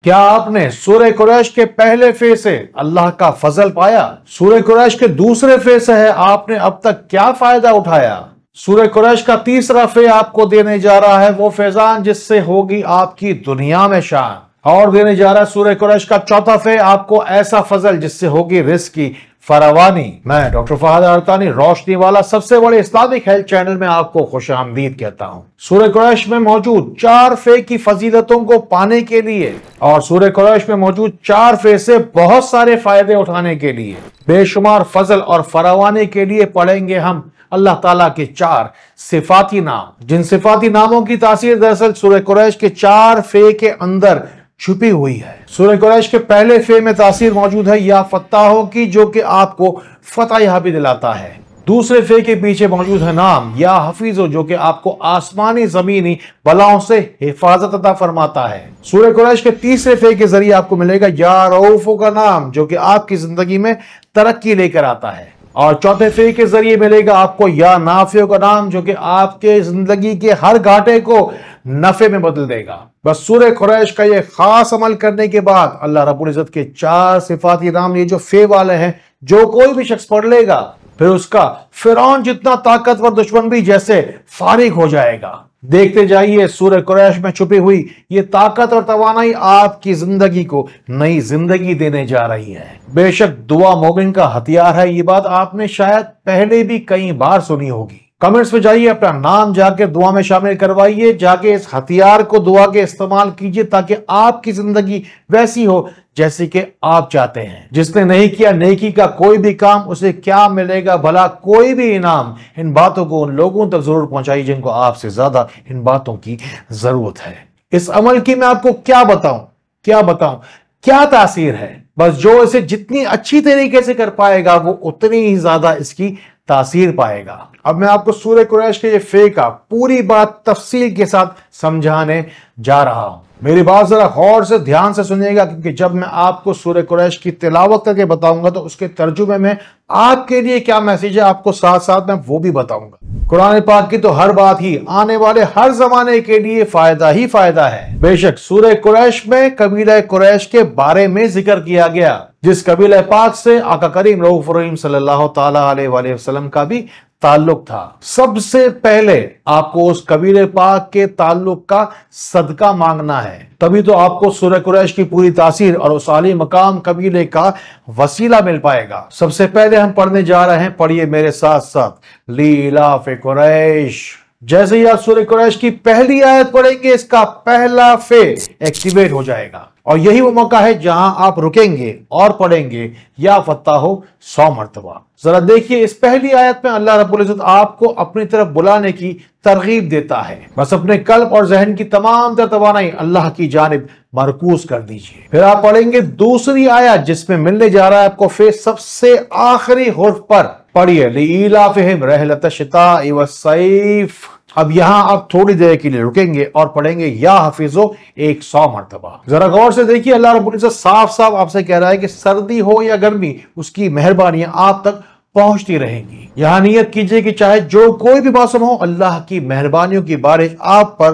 کیا آپ نے سورہ قریش کے پہلے فے سے اللہ کا فضل پایا؟ سورہ قریش کے دوسرے فے سے ہے آپ نے اب تک کیا فائدہ اٹھایا؟ سورہ قریش کا تیسرا فے آپ کو دینے جا رہا ہے وہ فیضان جس سے ہوگی آپ کی دنیا میں شان، اور دینے جا رہا ہے سورہ قریش کا چوتھا فے آپ کو ایسا فضل جس سے ہوگی رزق کی فراوانی۔ میں ڈاکٹر فہد ارتانی روشنی والا سب سے بڑے اسلامک ہیلتھ چینل میں آپ کو خوش آمدید کہتا ہوں۔ سورہ قریش میں موجود 4 فے کی فضیلتوں کو پانے کے لیے اور سورہ قریش میں موجود 4 فے سے بہت سارے فائدے اٹھانے کے لیے، بے شمار فضل اور فراوانی کے لیے پڑھیں گے ہم اللہ تعالیٰ کے 4 صفاتی نام، جن صفاتی ناموں کی تاثیر دراصل سورہ قریش کے 4 فے کے اندر چھپی ہوئی ہے۔ سورہ قریش کے پہلے فے میں تاثیر موجود ہے یا فتاحوں کی، جو کہ آپ کو فتح یابی دلاتا ہے۔ دوسرے فے کے پیچھے موجود ہے نام یا حفیظ، جو کہ آپ کو آسمانی زمینی بلاؤں سے حفاظت عطا فرماتا ہے۔ سورہ قریش کے تیسرے فے کے ذریعے آپ کو ملے گا یا رؤوف کا نام، جو کہ آپ کی زندگی میں ترقی لے کر آتا ہے، اور چوتھے فے کے ذریعے ملے گا آپ کو یا نافع کا نام، جو کہ آپ کے زندگی کے ہر گھاٹے کو نفع میں بدل دے گا۔ بس سورہ قریش کا یہ خاص عمل کرنے کے بعد اللہ رب العزت کے 4 صفاتی نام، یہ جو فے والے ہیں، جو کوئی بھی شخص پڑھ لے گا پھر اس کا فرعون جتنا طاقتور دشمن بھی جیسے فارغ ہو جائے گا۔ دیکھتے جائیے سورہ قریش میں چھپی ہوئی یہ طاقت اور توانائی آپ کی زندگی کو نئی زندگی دینے جا رہی ہے۔ بے شک دعا مومن کا ہتھیار ہے، یہ بات آپ نے شاید پہلے بھی کئی بار سنی ہوگی۔ کمنٹس میں جائیے، اپنا نام جا کے دعا میں شامل کروائیے، جا کے اس ہتھیار کو دعا کے استعمال کیجئے تاکہ آپ کی زندگی ویسی ہو جیسے کہ آپ چاہتے ہیں۔ جس نے نہیں کیا نیکی کا کوئی بھی کام، اسے کیا ملے گا بھلا کوئی بھی انعام۔ ان باتوں کو ان لوگوں تک ضرور پہنچائیے جن کو آپ سے زیادہ ان باتوں کی ضرورت ہے۔ اس عمل کی میں آپ کو کیا بتاؤں کیا تاثیر ہے؟ بس جو اسے جتنی اچھی طریقے سے کر پائے گا وہ اتنی ہی زیادہ اس کی تاثیر پائے گا۔ اب میں آپ کو سورہ قریش کے یہ فے کا پوری بات تفصیل کے ساتھ سمجھانے جا رہا ہوں۔ میری بات ذرا غور سے دھیان سے سنیے گا، کیونکہ جب میں آپ کو سورہ قریش کی تلاوت کر کے بتاؤں گا تو اس کے ترجمے میں آپ کے لیے کیا میسیج ہے آپ کو ساتھ ساتھ میں وہ بھی بتاؤں گا۔ قرآن پاک کی تو ہر بات ہی آنے والے ہر زمانے کے لیے فائدہ ہی فائدہ ہے۔ بے شک سورہ قریش میں قبیلہ قریش کے بارے میں ذکر کیا گیا، جس قبیلہ پاک سے آقا کریم رؤوف الرحیم صلی اللہ تعالی علیہ وآلہ وسلم کا بھی تعلق تھا۔ سب سے پہلے آپ کو اس قبیلہ پاک کے تعلق کا صدقہ مانگنا ہے، تبھی تو آپ کو سورہ قریش کی پوری تاثیر اور اس عالی مقام قبیلے کا وسیلہ مل پائے گا۔ سب سے پہلے ہم پڑھنے جا رہے ہیں، پڑھیے میرے ساتھ ساتھ، لیلاف قریش۔ جیسے ہی آپ سورہ قریش کی پہلی آیت پڑھیں گے اس کا پہلا فے ایکٹیویٹ ہو جائے گا، اور یہی وہ موقع ہے جہاں آپ رکیں گے اور پڑھیں گے یا فتح 100 مرتبہ۔ ذرا دیکھیے اس پہلی آیت میں اللہ رب العزت آپ کو اپنی طرف بلانے کی ترغیب دیتا ہے۔ بس اپنے قلب اور ذہن کی تمام تر توانائی اللہ کی جانب مرکوز کر دیجئے۔ پھر آپ پڑھیں گے دوسری آیت جس میں ملنے جا رہا ہے آپ کو فے سب سے آخری حرف پر، پڑھیے لِإِيلَافِهِمْ رِحْلَةَ الشِّتَاءِ وَالصَّيْفِ۔ اب یہاں آپ تھوڑی دیر کے لیے رکیں گے اور پڑھیں گے یا حفیظو 100 مرتبہ۔ ذرا غور سے دیکھیے، اللہ رب العزت صاف صاف آپ سے کہہ رہا ہے کہ سردی ہو یا گرمی، اس کی مہربانیاں آپ تک پہنچتی رہیں گی۔ یہاں نیت کیجئے کہ چاہے جو کوئی بھی موسم ہو، اللہ کی مہربانیوں کی بارش آپ پر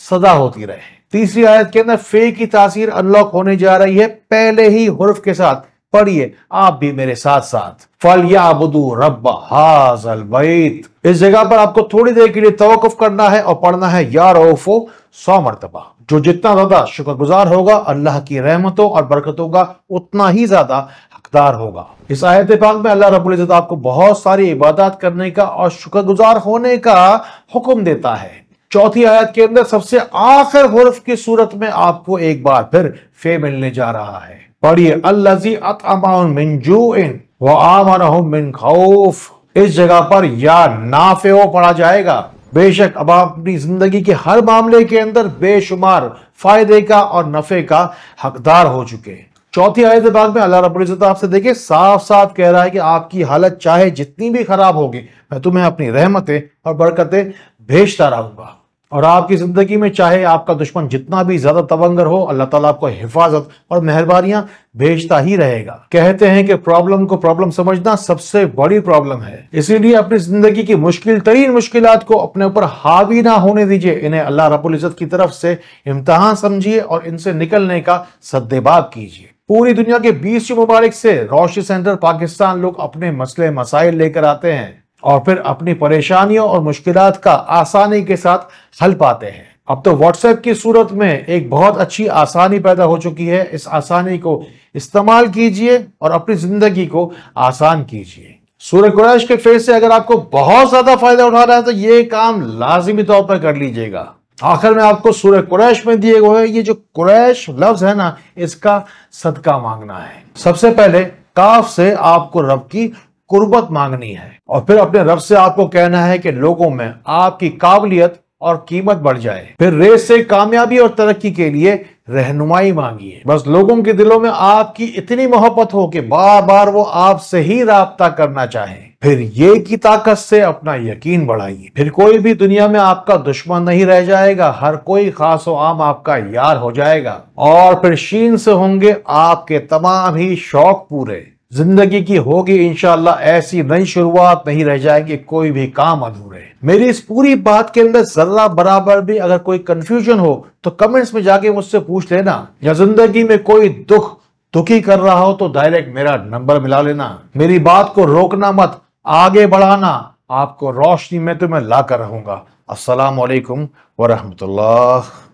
سدا ہوتی رہے۔ تیسری آیت کے اندر فے کی تاثیر انلاک ہونے جا رہی ہے پہلے ہی حرف کے ساتھ، پڑھیے آپ بھی میرے ساتھ ساتھ، فَلْيَعْبُدُوا رَبَّ هَٰذَا الْبَيْتِ۔ اس جگہ پر آپ کو تھوڑی دیر کے لیے توقف کرنا ہے اور پڑھنا ہے یا رؤوف 100 مرتبہ۔ جو جتنا زیادہ شکر گزار ہوگا اللہ کی رحمتوں اور برکتوں کا، اتنا ہی زیادہ حقدار ہوگا۔ اس آیت پاک میں اللہ رب العزت آپ کو بہت ساری عبادات کرنے کا اور شکر گزار ہونے کا حکم دیتا ہے۔ چوتھی آیت کے اندر سب سے آخر حرف کی صورت میں آپ کو ایک بار پھر فے ملنے جا رہا ہے، پڑھیے الذی اطعمہم من جوع وآمنہم من خوف۔ اس جگہ پر یا نافع پڑھا جائے گا۔ بے شک اب آپ اپنی زندگی کے ہر معاملے کے اندر بے شمار فائدے کا اور نفع کا حقدار ہو چکے۔ چوتھی آیت پاک میں اللہ رب العزت آپ سے دیکھیں صاف صاف کہہ رہا ہے کہ آپ کی حالت چاہے جتنی بھی خراب ہوگی، میں تمہیں اپنی رحمتیں اور برکتیں بھیجتا رہوں گا۔ اور آپ کی زندگی میں چاہے آپ کا دشمن جتنا بھی زیادہ تونگر ہو، اللہ تعالیٰ آپ کو حفاظت اور مہربانیاں بھیجتا ہی رہے گا۔ کہتے ہیں کہ پرابلم کو پرابلم سمجھنا سب سے بڑی پرابلم ہے، اسی لیے اپنی زندگی کی مشکل ترین مشکلات کو اپنے اوپر حاوی نہ ہونے دیجیے، انہیں اللہ رب العزت کی طرف سے امتحان سمجھیے اور ان سے نکلنے کا سدباب کیجیے۔ پوری دنیا کے 20 ممالک سے روشنی سینٹر پاکستان لوگ اپنے مسئلے مسائل لے کر آتے ہیں اور پھر اپنی پریشانیوں اور مشکلات کا آسانی کے ساتھ حل پاتے ہیں۔ اب تو واٹس ایپ کی صورت میں ایک بہت اچھی آسانی پیدا ہو چکی ہے، اس آسانی کو استعمال کیجئے اور اپنی زندگی کو آسان کیجئے۔ سورہ قریش کے فیض سے اگر آپ کو بہت زیادہ فائدہ اٹھانا ہے تو یہ کام لازمی طور پر کر لیجئے گا۔ آخر میں آپ کو سورہ قریش میں دیے ہوئے یہ جو قریش لفظ ہے نا، اس کا صدقہ مانگنا ہے۔ سب سے پہلے کاف سے آپ کو رب کی قربت مانگنی ہے، اور پھر اپنے رب سے آپ کو کہنا ہے کہ لوگوں میں آپ کی قابلیت اور قیمت بڑھ جائے۔ پھر ریس سے کامیابی اور ترقی کے لیے رہنمائی مانگیے۔ بس لوگوں کے دلوں میں آپ کی اتنی محبت ہو کہ بار بار وہ آپ سے ہی رابطہ کرنا چاہیں۔ پھر یہ کی طاقت سے اپنا یقین بڑھائیے، پھر کوئی بھی دنیا میں آپ کا دشمن نہیں رہ جائے گا، ہر کوئی خاص و عام آپ کا یار ہو جائے گا، اور پھر شین سے ہوں گے آپ کے تمام ہی شوق پورے۔ زندگی کی ہوگی انشاءاللہ ایسی نئی شروعات، نہیں رہ جائیں گے کوئی بھی کام ادھورے۔ میری اس پوری بات کے اندر ذرہ برابر بھی اگر کوئی کنفیوژن ہو تو کمنٹس میں جا کے مجھ سے پوچھ لینا، یا زندگی میں کوئی دکھی کر رہا ہو تو ڈائریکٹ میرا نمبر ملا لینا۔ میری بات کو روکنا مت، آگے بڑھانا، آپ کو روشنی میں تو میں لا کر رہوں گا۔ السلام علیکم ورحمۃ اللہ۔